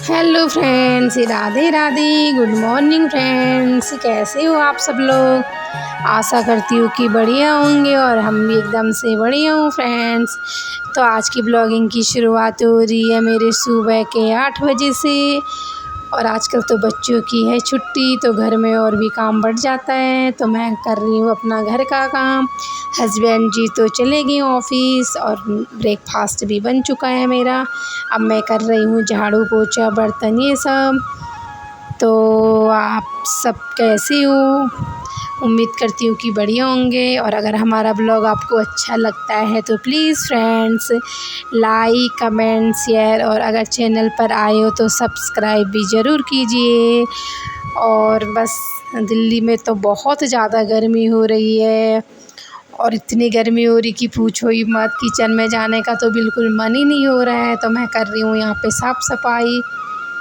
Hello friends, Radhe Radhe. Good morning friends, कैसे हो आप सब लोग। आशा करती हूँ कि बढ़िया होंगे और हम भी एकदम से बढ़िया हूँ फ्रेंड्स। तो आज की ब्लॉगिंग की शुरुआत हो रही है मेरे सुबह के 8 बजे से। और आजकल तो बच्चों की है छुट्टी, तो घर में और भी काम बढ़ जाता है। तो मैं कर रही हूँ अपना घर का काम। हस्बैंड जी तो चले गए ऑफिस और ब्रेकफास्ट भी बन चुका है मेरा। अब मैं कर रही हूँ झाड़ू पोछा बर्तन ये सब। तो आप सब कैसे हो, उम्मीद करती हूँ कि बढ़िया होंगे। और अगर हमारा ब्लॉग आपको अच्छा लगता है तो please friends like comment share, और अगर चैनल पर आए हो तो सब्सक्राइब भी ज़रूर कीजिए। और बस दिल्ली में तो बहुत ज़्यादा गर्मी हो रही है, और इतनी गर्मी हो रही कि पूछो ही मत। किचन में जाने का तो बिल्कुल मन ही नहीं हो रहा है। तो मैं कर रही हूँ यहाँ पे साफ़ सफाई।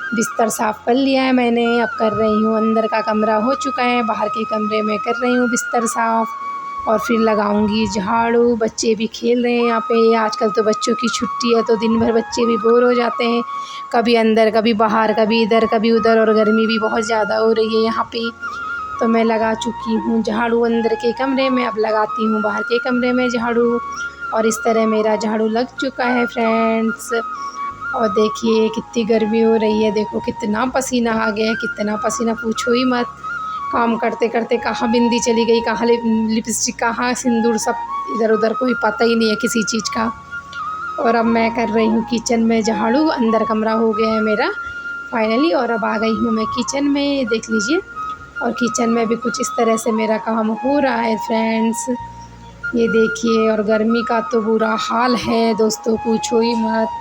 बिस्तर साफ़ कर लिया है मैंने, अब कर रही हूँ अंदर का कमरा हो चुका है, बाहर के कमरे में कर रही हूँ बिस्तर साफ़। और फिर लगाऊंगी झाड़ू। बच्चे भी खेल रहे हैं यहाँ पे। आजकल तो बच्चों की छुट्टी है तो दिन भर बच्चे भी बोर हो जाते हैं, कभी अंदर कभी बाहर, कभी इधर कभी उधर। और गर्मी भी बहुत ज़्यादा हो रही है यहाँ पे। तो मैं लगा चुकी हूँ झाड़ू अंदर के कमरे में, अब लगाती हूँ बाहर के कमरे में झाड़ू। और इस तरह मेरा झाड़ू लग चुका है फ्रेंड्स। और देखिए कितनी गर्मी हो रही है, देखो कितना पसीना आ गया है, कितना पसीना पूछो ही मत। काम करते करते कहाँ बिंदी चली गई, कहाँ लिपस्टिक, कहाँ सिंदूर, सब इधर उधर कोई पता ही नहीं है किसी चीज़ का। और अब मैं कर रही हूँ किचन में झाड़ू। अंदर कमरा हो गया है मेरा फाइनली, और अब आ गई हूँ मैं किचन में, देख लीजिए। और किचन में भी कुछ इस तरह से मेरा काम हो रहा है फ्रेंड्स, ये देखिए। और गर्मी का तो बुरा हाल है दोस्तों, पूछो ही मत।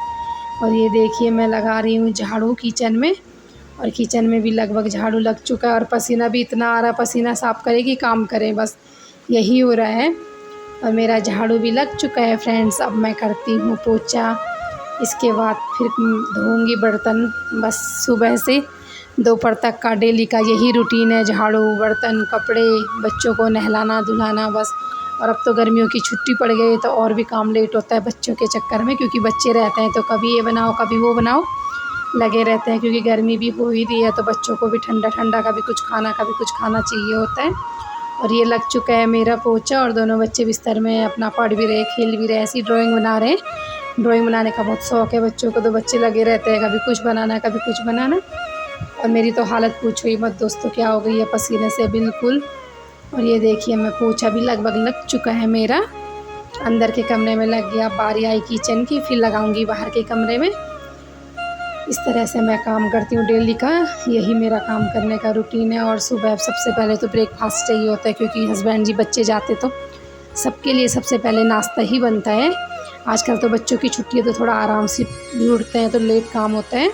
और ये देखिए मैं लगा रही हूँ झाड़ू किचन में, और किचन में भी लगभग झाड़ू लग चुका है। और पसीना भी इतना आ रहा है, पसीना साफ़ करे कि काम करें, बस यही हो रहा है। और मेरा झाड़ू भी लग चुका है फ्रेंड्स। अब मैं करती हूँ पोछा, इसके बाद फिर धोऊंगी बर्तन। बस सुबह से दोपहर तक का डेली का यही रूटीन है, झाड़ू बर्तन कपड़े, बच्चों को नहलाना धुलाना बस। और अब तो गर्मियों की छुट्टी पड़ गई तो और भी काम लेट होता है बच्चों के चक्कर में, क्योंकि बच्चे रहते हैं तो कभी ये बनाओ कभी वो बनाओ लगे रहते हैं। क्योंकि गर्मी भी हो ही रही है तो बच्चों को भी ठंडा ठंडा कभी कुछ खाना चाहिए होता है। और ये लग चुका है मेरा पोछा, और दोनों बच्चे बिस्तर में अपना पढ़ भी रहे, खेल भी रहे, ऐसी ड्राइंग बना रहे हैं। ड्राइंग बनाने का बहुत शौक़ है बच्चों को, तो बच्चे लगे रहते हैं कभी कुछ बनाना कभी कुछ बनाना। और मेरी तो हालत पूछो ही मत दोस्तों, क्या हो गई है पसीने से बिल्कुल। और ये देखिए मैं पोछा भी लगभग लग चुका है मेरा, अंदर के कमरे में लग गया। बारी आई किचन की, फिर लगाऊंगी बाहर के कमरे में। इस तरह से मैं काम करती हूँ डेली का, यही मेरा काम करने का रूटीन है। और सुबह सबसे पहले तो ब्रेकफास्ट चाहिए होता है, क्योंकि हस्बैंड जी बच्चे जाते तो सबके लिए सबसे पहले नाश्ता ही बनता है। आजकल तो बच्चों की छुट्टी है तो थोड़ा आराम से भी उठते हैं तो लेट काम होता है।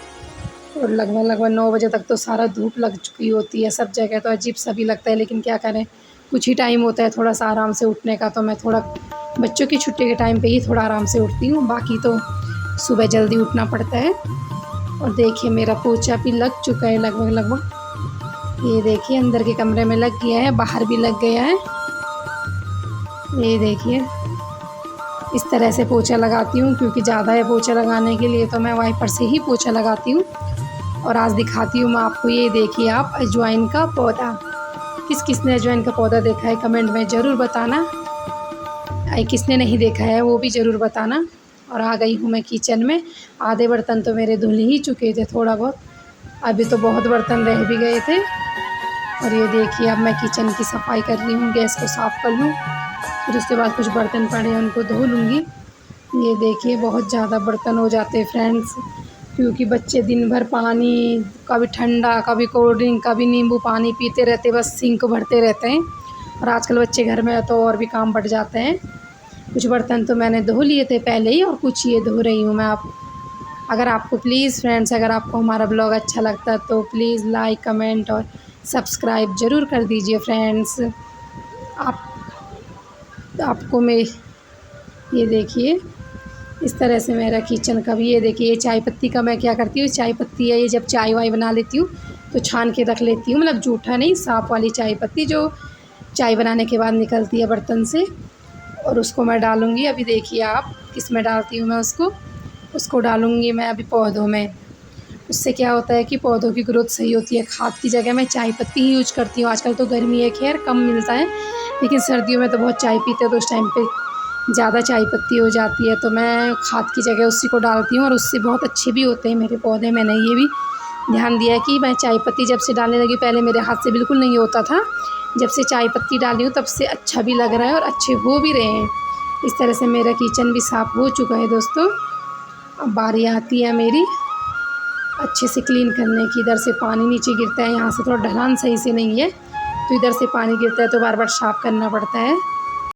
और लगभग 9 बजे तक तो सारा धूप लग चुकी होती है सब जगह, तो अजीब सा भी लगता है, लेकिन क्या करें, कुछ ही टाइम होता है थोड़ा सा आराम से उठने का। तो मैं थोड़ा बच्चों की छुट्टी के टाइम पे ही थोड़ा आराम से उठती हूँ, बाकी तो सुबह जल्दी उठना पड़ता है। और देखिए मेरा पोछा भी लग चुका है लगभग। ये देखिए अंदर के कमरे में लग गया है, बाहर भी लग गया है। ये देखिए इस तरह से पोछा लगाती हूँ, क्योंकि ज़्यादा है पोछा लगाने के लिए तो मैं वाइपर से ही पोछा लगाती हूँ। और आज दिखाती हूँ मैं आपको, ये देखिए आप अजवाइन का पौधा। किस किसने अजवाइन का पौधा देखा है कमेंट में ज़रूर बताना, किसने नहीं देखा है वो भी ज़रूर बताना। और आ गई हूँ मैं किचन में। आधे बर्तन तो मेरे धुल ही चुके थे, थोड़ा बहुत, अभी तो बहुत बर्तन रह भी गए थे। और ये देखिए अब मैं किचन की सफाई कर रही हूँ, गैस को साफ़ कर लूँ, फिर उसके बाद कुछ बर्तन पड़े हैं उनको धो लूँगी। ये देखिए बहुत ज़्यादा बर्तन हो जाते हैं फ्रेंड्स, क्योंकि बच्चे दिन भर पानी, कभी ठंडा कभी कोल्ड ड्रिंक कभी नींबू पानी पीते रहते, बस सिंक भरते रहते हैं। और आजकल बच्चे घर में है तो और भी काम बढ़ जाते हैं। कुछ बर्तन तो मैंने धो लिए थे पहले ही, और कुछ ये धो रही हूँ मैं। अगर आपको प्लीज़ फ्रेंड्स, अगर आपको हमारा ब्लॉग अच्छा लगता है तो प्लीज़ लाइक कमेंट और सब्सक्राइब ज़रूर कर दीजिए फ्रेंड्स। आपको मैं, ये देखिए इस तरह से मेरा किचन का भी। ये देखिए ये चाय पत्ती का मैं क्या करती हूँ, चाय पत्ती है ये, जब चाय वाय बना लेती हूँ तो छान के रख लेती हूँ, मतलब जूठा नहीं, साफ़ वाली चाय पत्ती जो चाय बनाने के बाद निकलती है बर्तन से। और उसको मैं डालूँगी, अभी देखिए आप किस में डालती हूँ मैं उसको डालूँगी मैं अभी पौधों में। उससे क्या होता है कि पौधों की ग्रोथ सही होती है। खाद की जगह मैं चाय पत्ती ही यूज करती हूँ। आजकल तो गर्मी है, खैर कम मिलता है, लेकिन सर्दियों में तो बहुत चाय पीते हैं, तो उस टाइम पे ज़्यादा चाय पत्ती हो जाती है, तो मैं खाद की जगह उसी को डालती हूँ और उससे बहुत अच्छे भी होते हैं मेरे पौधे। मैंने ये भी ध्यान दिया है कि मैं चाय पत्ती जब से डालने लगी, पहले मेरे हाथ से बिल्कुल नहीं होता था, जब से चाय पत्ती डाली हूँ तब से अच्छा भी लग रहा है और अच्छे हो भी रहे हैं। इस तरह से मेरा किचन भी साफ़ हो चुका है दोस्तों। अब बारी आती है मेरी अच्छे से क्लीन करने की। इधर से पानी नीचे गिरता है, यहाँ से थोड़ा ढलान सही से नहीं है, तो इधर से पानी गिरता है तो बार बार साफ़ करना पड़ता है।